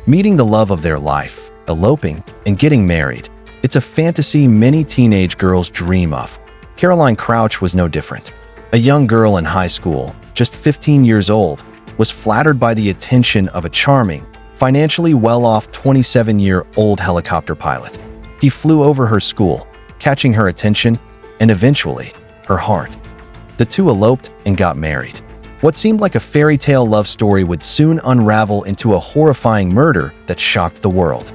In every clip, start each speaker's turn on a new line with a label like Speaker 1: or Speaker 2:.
Speaker 1: meeting the love of their life, eloping, and getting married. It's a fantasy many teenage girls dream of. Caroline Crouch was no different. A young girl in high school, just 15 years old, was flattered by the attention of a charming, financially well-off 27-year-old helicopter pilot. He flew over her school, catching her attention and eventually her heart. The two eloped and got married. What seemed like a fairy tale love story would soon unravel into a horrifying murder that shocked the world.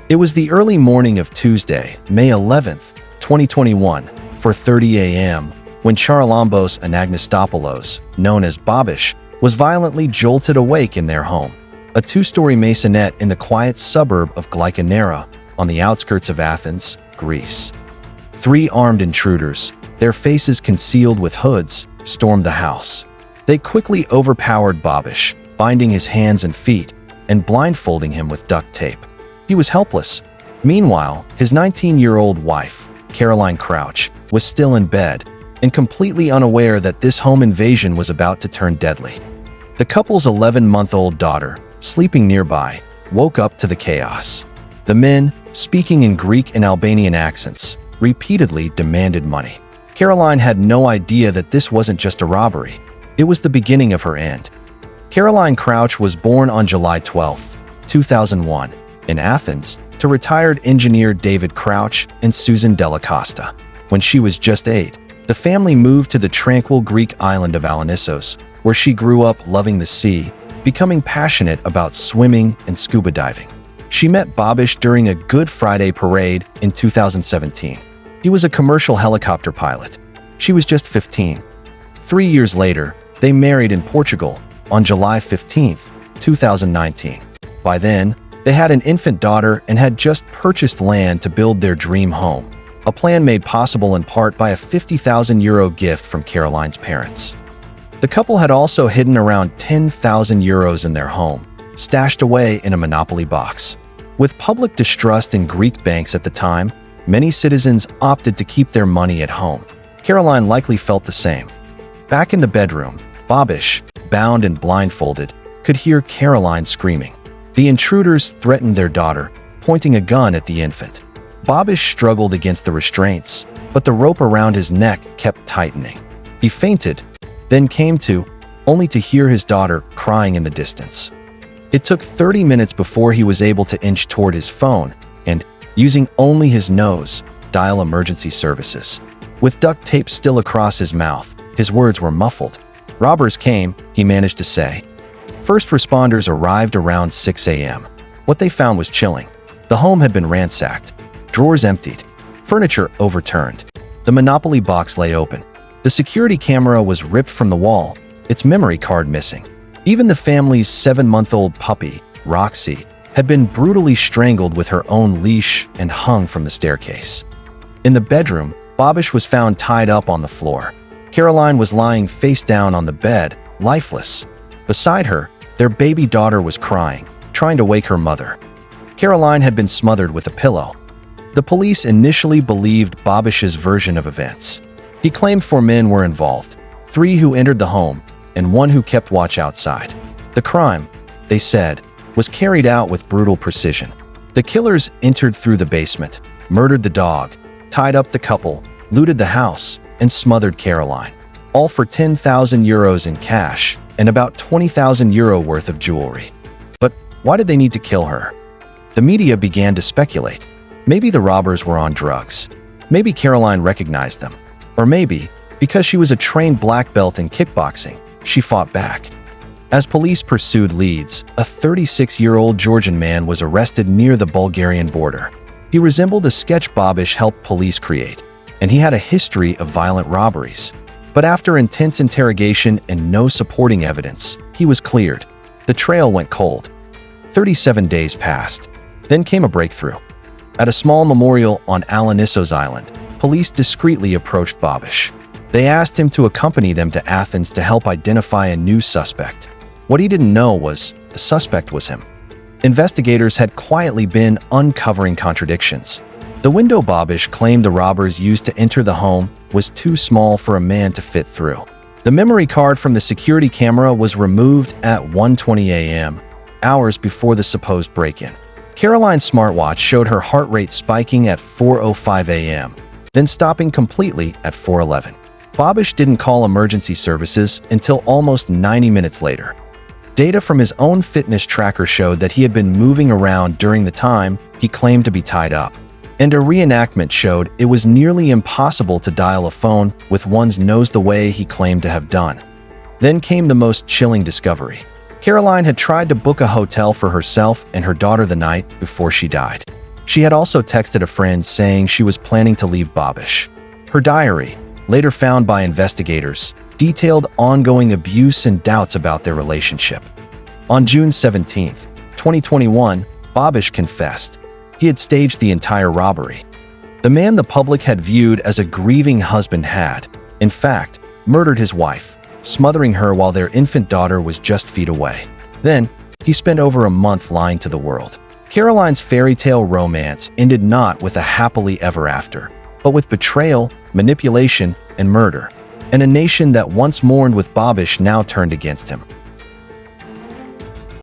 Speaker 1: It was the early morning of Tuesday, May 11th, 2021, 4:30 a.m., when Charalambos Anagnostopoulos, known as Babish, was violently jolted awake in their home, a two-story maisonette in the quiet suburb of Glykinera on the outskirts of Athens, Greece. Three armed intruders, their faces concealed with hoods, stormed the house. They quickly overpowered Babish, binding his hands and feet and blindfolding him with duct tape. He was helpless. Meanwhile, his 19-year-old wife, Caroline Crouch, was still in bed and completely unaware that this home invasion was about to turn deadly. The couple's 11-month-old daughter, sleeping nearby, woke up to the chaos. The men, speaking in Greek and Albanian accents, repeatedly demanded money. Caroline had no idea that this wasn't just a robbery. It was the beginning of her end. Caroline Crouch was born on July 12, 2001, in Athens, to retired engineer David Crouch and Susan Della Costa. When she was just 8, the family moved to the tranquil Greek island of Alonissos, where she grew up loving the sea, becoming passionate about swimming and scuba diving. She met Babish during a Good Friday parade in 2017. He was a commercial helicopter pilot. She was just 15. 3 years later, they married in Portugal on July 15, 2019. By then, they had an infant daughter and had just purchased land to build their dream home, a plan made possible in part by a €50,000 gift from Caroline's parents. The couple had also hidden around €10,000 in their home, stashed away in a Monopoly box. With public distrust in Greek banks at the time, many citizens opted to keep their money at home. Caroline likely felt the same. Back in the bedroom, Babish, bound and blindfolded, could hear Caroline screaming. The intruders threatened their daughter, pointing a gun at the infant. Babish struggled against the restraints, but the rope around his neck kept tightening. He fainted, then came to, only to hear his daughter crying in the distance. It took 30 minutes before he was able to inch toward his phone and, using only his nose, dial emergency services. With duct tape still across his mouth, his words were muffled. "Robbers came," he managed to say. First responders arrived around 6 a.m. What they found was chilling. The home had been ransacked, drawers emptied, furniture overturned. The Monopoly box lay open. The security camera was ripped from the wall, its memory card missing. Even the family's 7-month-old puppy, Roxy, had been brutally strangled with her own leash and hung from the staircase. In the bedroom, Babish was found tied up on the floor. Caroline was lying face down on the bed, lifeless. Beside her, their baby daughter was crying, trying to wake her mother. Caroline had been smothered with a pillow. The police initially believed Babish's version of events. He claimed 4 men were involved, 3 who entered the home, and 1 who kept watch outside. The crime, they said, was carried out with brutal precision. The killers entered through the basement, murdered the dog, tied up the couple, looted the house, and smothered Caroline, all for €10,000 in cash and about €20,000 worth of jewelry. But why did they need to kill her? The media began to speculate. Maybe the robbers were on drugs. Maybe Caroline recognized them. Or maybe, because she was a trained black belt in kickboxing, she fought back. As police pursued leads, a 36-year-old Georgian man was arrested near the Bulgarian border. He resembled a sketch Babish helped police create, and he had a history of violent robberies. But after intense interrogation and no supporting evidence, he was cleared. The trail went cold. 37 days passed. Then came a breakthrough. At a small memorial on Alonissos Island, police discreetly approached Babish. They asked him to accompany them to Athens to help identify a new suspect. What he didn't know was the suspect was him. Investigators had quietly been uncovering contradictions. The window Babish claimed the robbers used to enter the home was too small for a man to fit through. The memory card from the security camera was removed at 1:20 a.m., hours before the supposed break-in. Caroline's smartwatch showed her heart rate spiking at 4:05 a.m., then stopping completely at 4:11. Babish didn't call emergency services until almost 90 minutes later. Data from his own fitness tracker showed that he had been moving around during the time he claimed to be tied up. And a reenactment showed it was nearly impossible to dial a phone with one's nose the way he claimed to have done. Then came the most chilling discovery. Caroline had tried to book a hotel for herself and her daughter the night before she died. She had also texted a friend saying she was planning to leave Babish. Her diary, later found by investigators, detailed ongoing abuse and doubts about their relationship. On June 17, 2021, Babish confessed. He had staged the entire robbery. The man the public had viewed as a grieving husband had, in fact, murdered his wife, smothering her while their infant daughter was just feet away. Then, he spent over a month lying to the world. Caroline's fairy tale romance ended not with a happily ever after, but with betrayal, manipulation, and murder. And a nation that once mourned with Babish now turned against him.